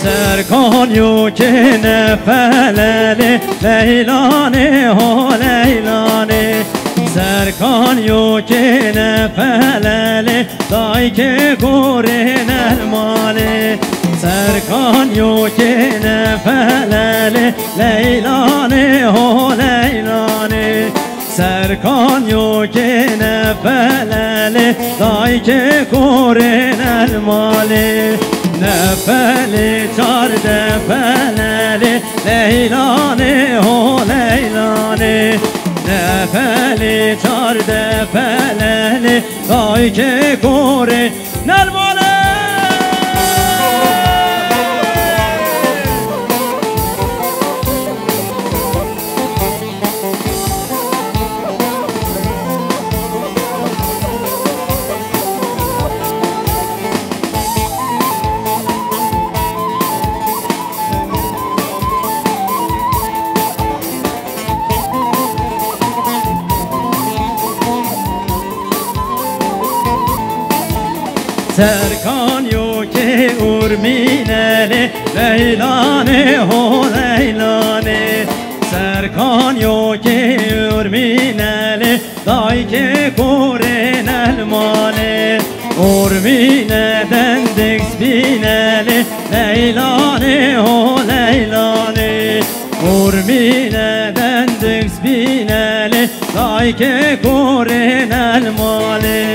سرکان یو که نفلل لیلانه ها لیلانه سرکان یو که نفلل دای که گوره نرماله سرکان یو که نفلل لیلانه ها لیلانه سرکان یو که نفلل دای که گوره نرماله نفل چارده فلل لیلانه ها لیلانه نفل چارده فلل دای که گوره نرماله سرکان یو که ارمینه لیلانه ها لیلانه سرکان یو که ارمینه دای که کوره نلمانه ارمینه دندکس بینه لیلانه ها لیلانه ارمینه دندکس بینه دای که کوره نلمانه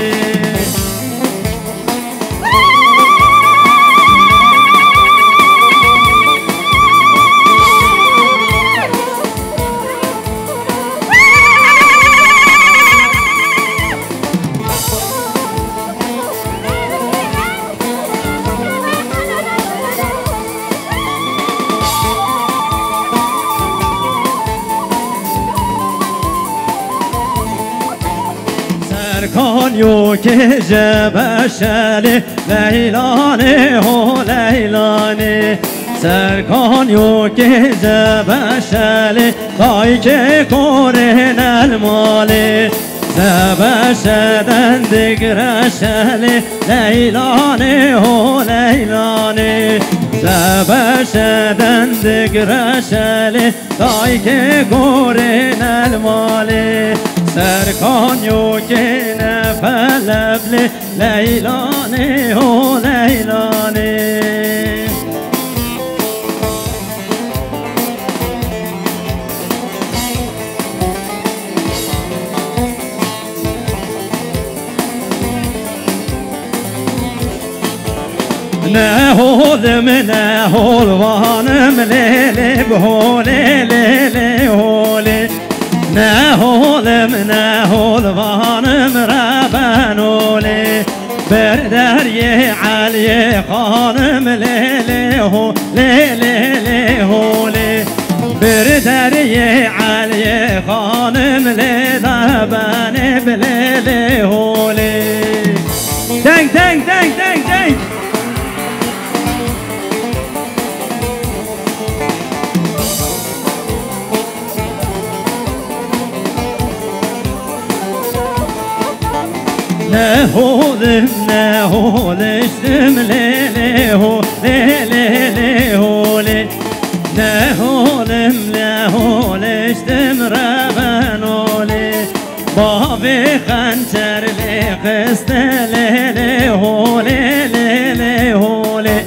سرکان یو که جبشل لیلانه ها لیلانه سرکان یو که جبشل دای که کوره نلماله زبشدن دگرشل لیلانه ها لیلانه زبشدن دگرشل دای که کوره نلماله سرکان یو که نفلل لیلانه ها لیلانه نهولم نهولوانم لیلی بهولی لیلی هولی نهولم نهولوانم ربنولی بر دریه علی خانم لیلی هو لیلی هولی بر دریه علی خانم لیلی بلیلی هولی دنگ دنگ دنگ دنگ دنگ نهولم نهولشتم لیلی هو لیلی هولی نهولم نهولشتم ربنولی بابی خنجر لیخست لیلی هولی لیلی هولی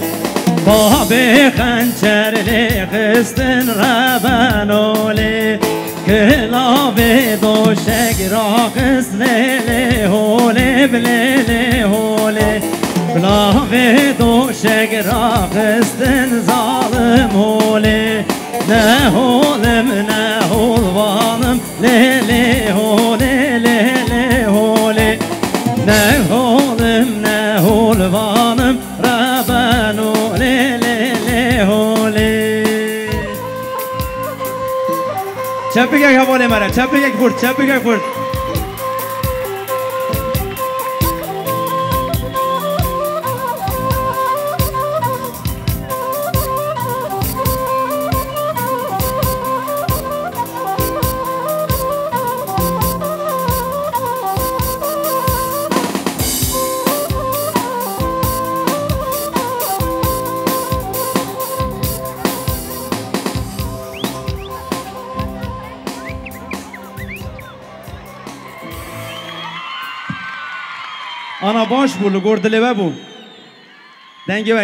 بابی خنجر لیخستن ربنولی کلاوی دوشک راقص لیلی هولی بلیلی هولی کلاوی دوشک راقصتن ظالم هولی نهولم نهولوانم لیلی هولی لیلی هولی نهولم نهولوانم ربنولی لیلی هولی چپ یک حواله مرا چپ یک فورد چپ یک فورد Ana bosh bulu, gordileva bu. Dengi